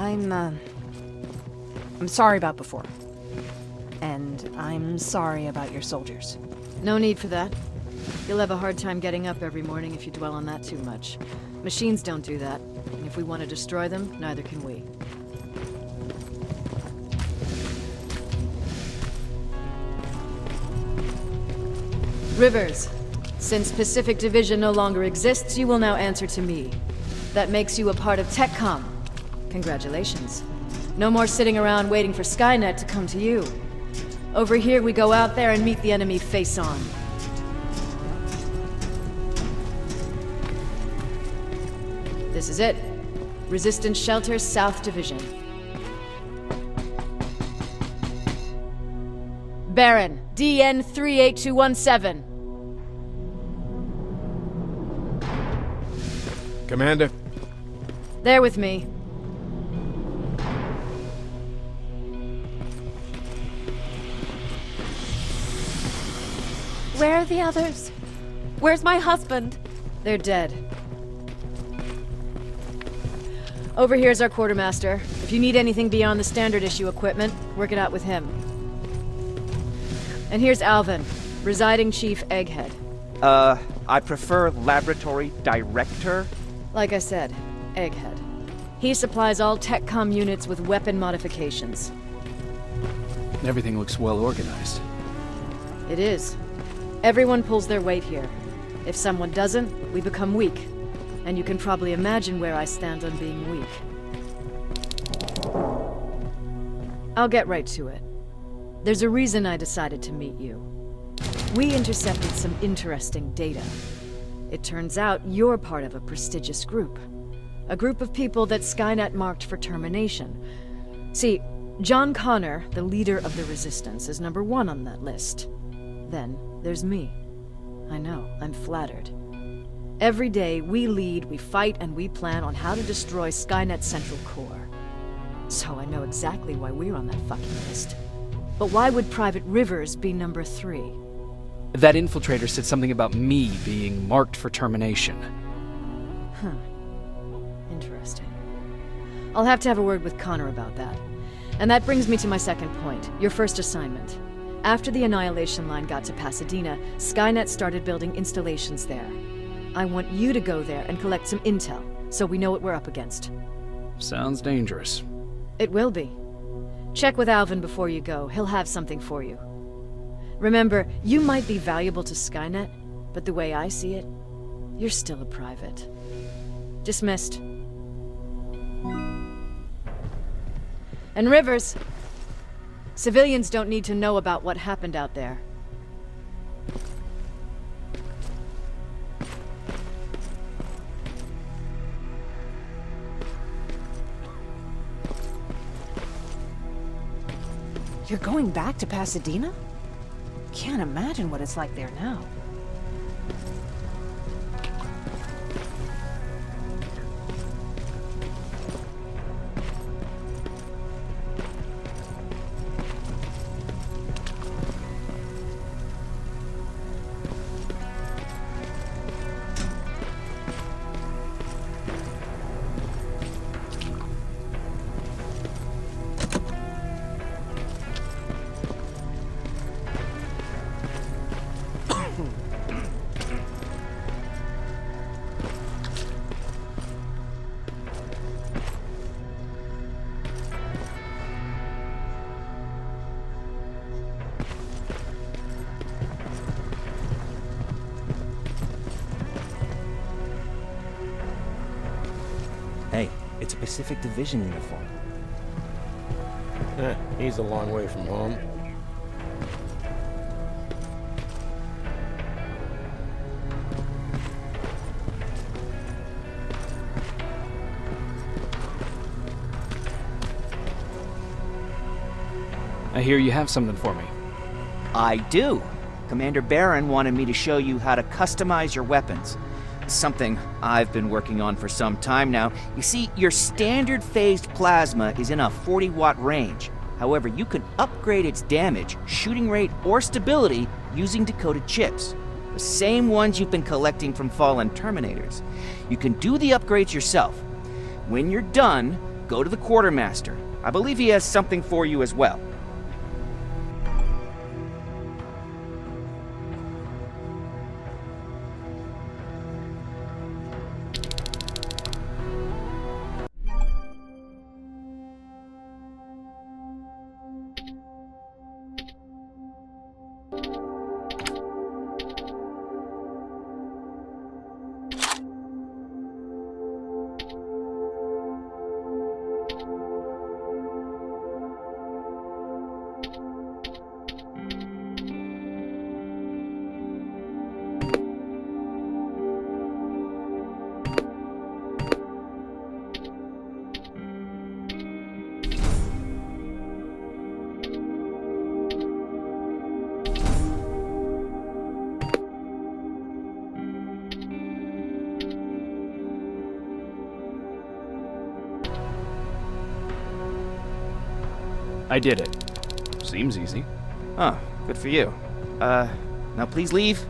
I'm sorry about before. And I'm sorry about your soldiers. No need for that. You'll have a hard time getting up every morning if you dwell on that too much. Machines don't do that, and if we want to destroy them, neither can we. Rivers, since Pacific Division no longer exists, you will now answer to me. That makes you a part of TechCom. Congratulations. No more sitting around waiting for Skynet to come to you. Over here, we go out there and meet the enemy face-on. This is it. Resistance Shelter, South Division. Baron, DN 38217. Commander. There with me. Where are the others? Where's my husband? They're dead. Over here's our quartermaster. If you need anything beyond the standard issue equipment, work it out with him. And here's Alvin, residing chief Egghead. I prefer laboratory director. Like I said, Egghead. He supplies all TechCom units with weapon modifications. Everything looks well organized. It is. Everyone pulls their weight here. If someone doesn't, we become weak. And you can probably imagine where I stand on being weak. I'll get right to it. There's a reason I decided to meet you. We intercepted some interesting data. It turns out you're part of a prestigious group. A group of people that Skynet marked for termination. See, John Connor, the leader of the Resistance, is number 1 on that list. Then there's me. I know, I'm flattered. Every day, we lead, we fight, and we plan on how to destroy Skynet's central core. So I know exactly why we're on that fucking list. But why would Private Rivers be number 3? That infiltrator said something about me being marked for termination. Huh. Interesting. I'll have to have a word with Connor about that. And that brings me to my second point, your first assignment. After the Annihilation Line got to Pasadena, Skynet started building installations there. I want you to go there and collect some intel, so we know what we're up against. Sounds dangerous. It will be. Check with Alvin before you go. He'll have something for you. Remember, you might be valuable to Skynet, but the way I see it, you're still a private. Dismissed. And Rivers, civilians don't need to know about what happened out there. You're going back to Pasadena? Can't imagine what it's like there now. Hey, it's a Pacific Division uniform. He's a long way from home. I hear you have something for me. I do. Commander Baron wanted me to show you how to customize your weapons. Something I've been working on for some time now. You see, your standard phased plasma is in a 40-watt range. However, you can upgrade its damage, shooting rate, or stability using decoded chips. The same ones you've been collecting from fallen Terminators. You can do the upgrades yourself. When you're done, go to the quartermaster. I believe he has something for you as well. I did it. Seems easy. Oh, good for you. Now please leave.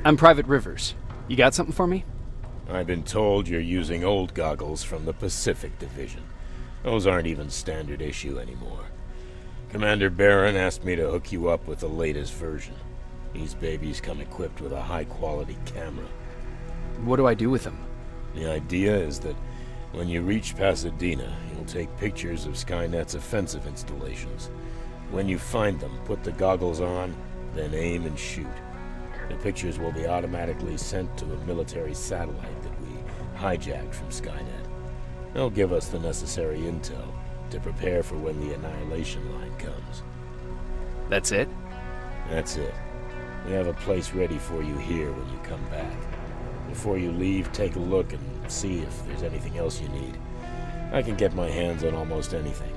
I'm Private Rivers. You got something for me? I've been told you're using old goggles from the Pacific Division. Those aren't even standard issue anymore. Commander Barron asked me to hook you up with the latest version. These babies come equipped with a high-quality camera. What do I do with them? The idea is that when you reach Pasadena, you'll take pictures of Skynet's offensive installations. When you find them, put the goggles on, then aim and shoot. The pictures will be automatically sent to a military satellite that we hijacked from Skynet. They'll give us the necessary intel to prepare for when the annihilation line comes. That's it? That's it. We have a place ready for you here when you come back. Before you leave, take a look and see if there's anything else you need. I can get my hands on almost anything,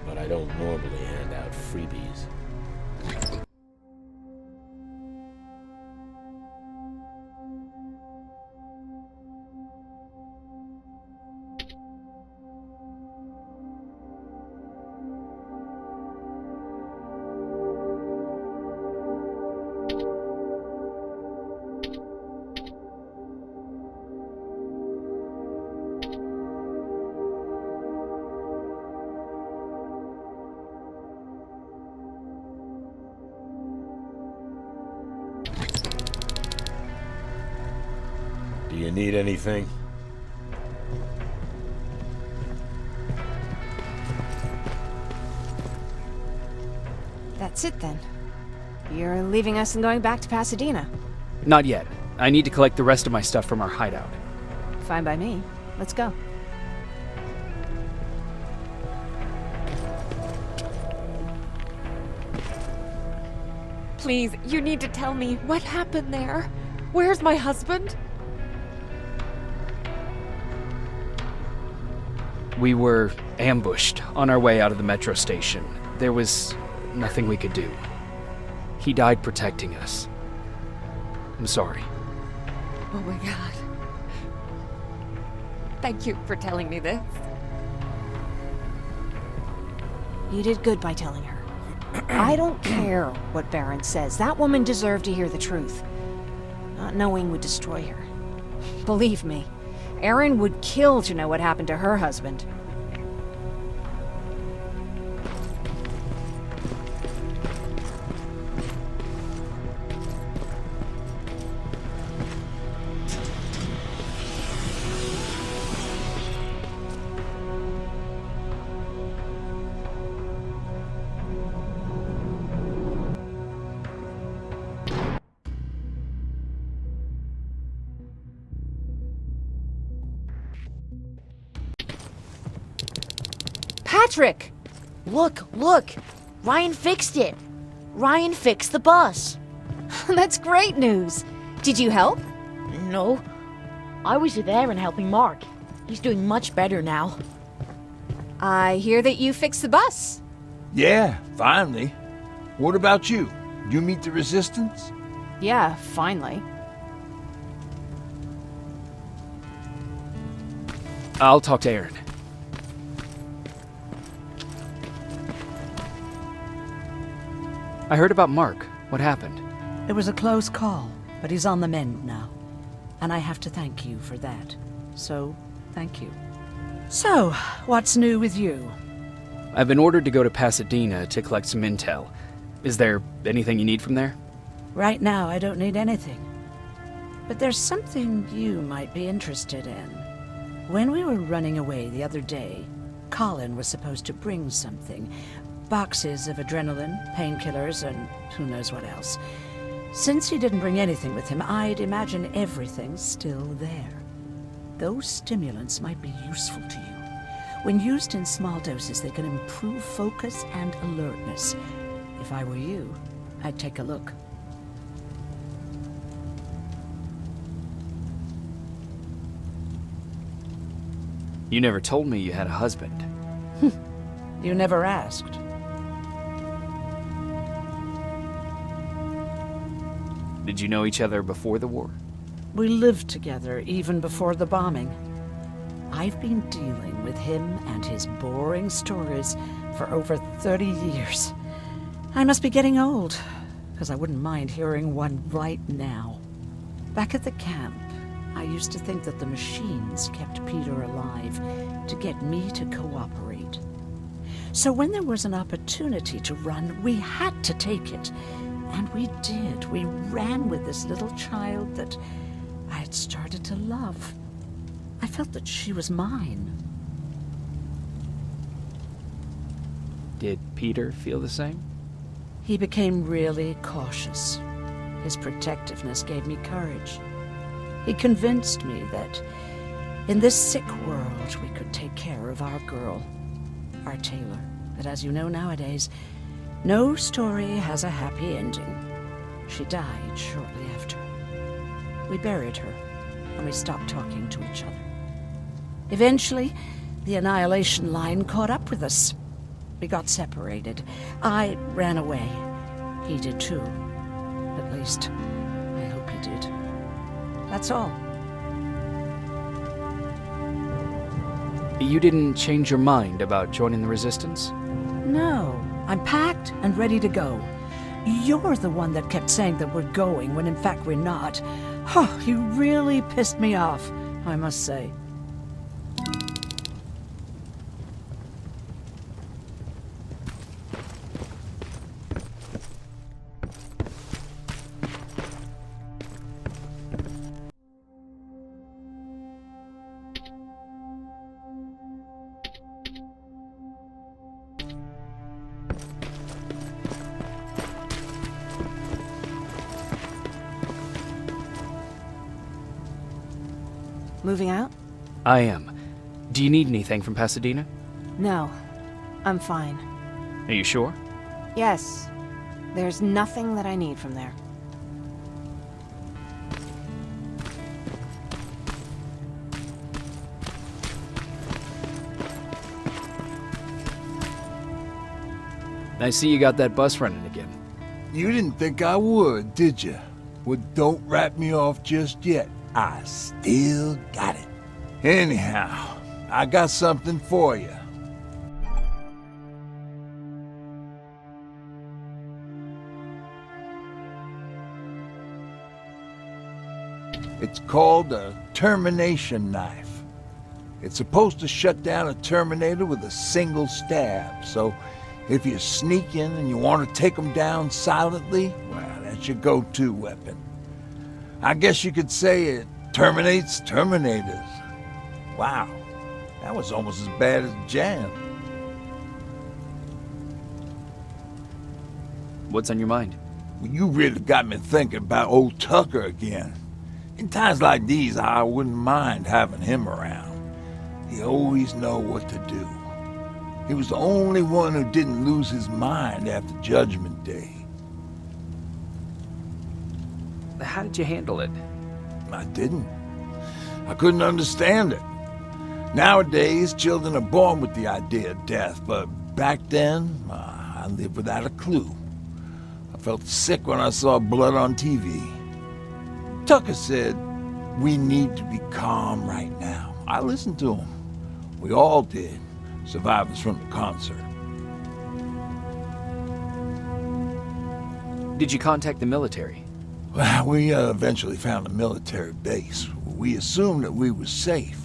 but I don't normally hand out freebies. Do you need anything? That's it then. You're leaving us and going back to Pasadena. Not yet. I need to collect the rest of my stuff from our hideout. Fine by me. Let's go. Please, you need to tell me what happened there. Where's my husband? We were ambushed on our way out of the metro station. There was nothing we could do. He died protecting us. I'm sorry. Oh my god. Thank you for telling me this. You did good by telling her. I don't care what Barron says. That woman deserved to hear the truth. Not knowing would destroy her. Believe me, Erin would kill to know what happened to her husband. Patrick! Look! Ryan fixed it! Ryan fixed the bus! That's great news. Did you help? No. I was there and helping Mark. He's doing much better now. I hear that you fixed the bus. Yeah, finally. What about you? You meet the resistance? Yeah, finally. I'll talk to Aaron. I heard about Mark. What happened? It was a close call, but he's on the mend now. And I have to thank you for that. So, thank you. So, what's new with you? I've been ordered to go to Pasadena to collect some intel. Is there anything you need from there? Right now, I don't need anything. But there's something you might be interested in. When we were running away the other day, Colin was supposed to bring something. Boxes of adrenaline, painkillers, and who knows what else. Since he didn't bring anything with him, I'd imagine everything's still there. Those stimulants might be useful to you. When used in small doses, they can improve focus and alertness. If I were you, I'd take a look. You never told me you had a husband. You never asked. Did you know each other before the war? We lived together even before the bombing. I've been dealing with him and his boring stories for over 30 years. I must be getting old, because I wouldn't mind hearing one right now. Back at the camp, I used to think that the machines kept Peter alive to get me to cooperate. So when there was an opportunity to run, we had to take it. And we did. We ran with this little child that I had started to love. I felt that she was mine. Did Peter feel the same? He became really cautious. His protectiveness gave me courage. He convinced me that in this sick world we could take care of our girl, our Taylor. But as you know nowadays, no story has a happy ending. She died shortly after. We buried her, and we stopped talking to each other. Eventually, the Annihilation Line caught up with us. We got separated. I ran away. He did too. At least, I hope he did. That's all. You didn't change your mind about joining the Resistance? No, I'm packed and ready to go. You're the one that kept saying that we're going when in fact we're not. Oh, you really pissed me off, I must say. Moving out? I am. Do you need anything from Pasadena? No. I'm fine. Are you sure? Yes. There's nothing that I need from there. I see you got that bus running again. You didn't think I would, did you? Well, don't wrap me off just yet. I still got it. Anyhow, I got something for you. It's called a termination knife. It's supposed to shut down a Terminator with a single stab, so if you sneak in and you want to take them down silently, well, that's your go-to weapon. I guess you could say it terminates Terminators. Wow, that was almost as bad as Jan. What's on your mind? Well, you really got me thinking about old Tucker again. In times like these, I wouldn't mind having him around. He always know what to do. He was the only one who didn't lose his mind after Judgment Day. How did you handle it? I didn't. I couldn't understand it. Nowadays, children are born with the idea of death, but back then, I lived without a clue. I felt sick when I saw blood on TV. Tucker said, "We need to be calm right now." I listened to him. We all did, survivors from the concert. Did you contact the military? Well, we eventually found a military base. We assumed that we were safe.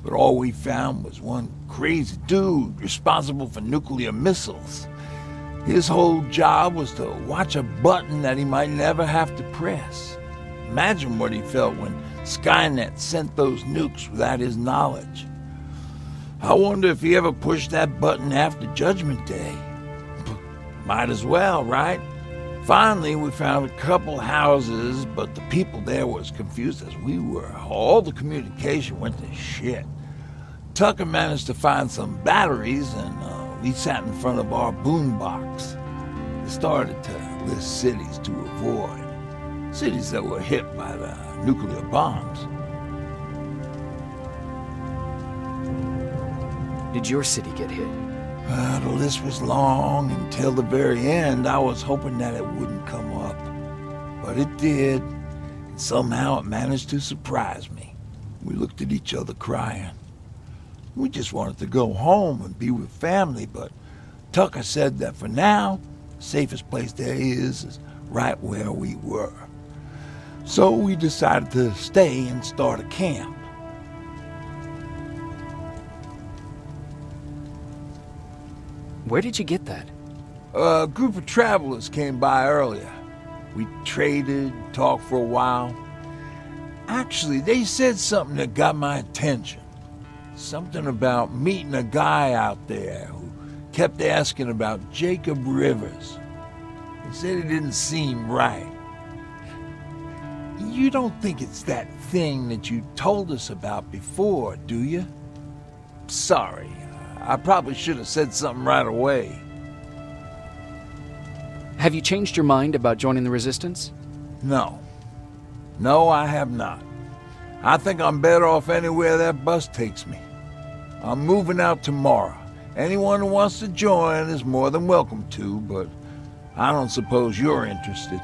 But all we found was one crazy dude responsible for nuclear missiles. His whole job was to watch a button that he might never have to press. Imagine what he felt when Skynet sent those nukes without his knowledge. I wonder if he ever pushed that button after Judgment Day. Might as well, right? Finally, we found a couple houses, but the people there were as confused as we were. All the communication went to shit. Tucker managed to find some batteries, and we sat in front of our boombox. They started to list cities to avoid. Cities that were hit by the nuclear bombs. Did your city get hit? The list was long until the very end. I was hoping that it wouldn't come up. But it did. And somehow it managed to surprise me. We looked at each other crying. We just wanted to go home and be with family, but Tucker said that for now, the safest place there is right where we were. So we decided to stay and start a camp. Where did you get that? A group of travelers came by earlier. We traded, talked for a while. Actually, they said something that got my attention. Something about meeting a guy out there who kept asking about Jacob Rivers. He said it didn't seem right. You don't think it's that thing that you told us about before, do you? Sorry. I probably should have said something right away. Have you changed your mind about joining the Resistance? No. No, I have not. I think I'm better off anywhere that bus takes me. I'm moving out tomorrow. Anyone who wants to join is more than welcome to, but I don't suppose you're interested.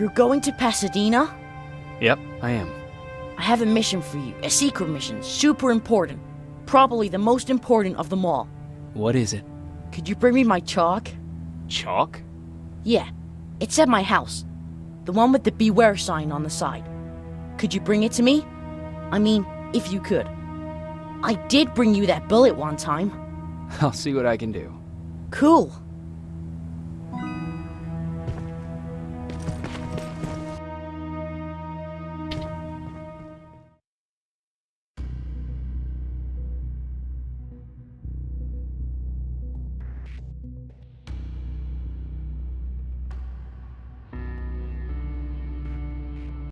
You're going to Pasadena? Yep, I am. I have a mission for you. A secret mission. Super important. Probably the most important of them all. What is it? Could you bring me my chalk? Chalk? Yeah. It's at my house. The one with the beware sign on the side. Could you bring it to me? I mean, if you could. I did bring you that bullet one time. I'll see what I can do. Cool.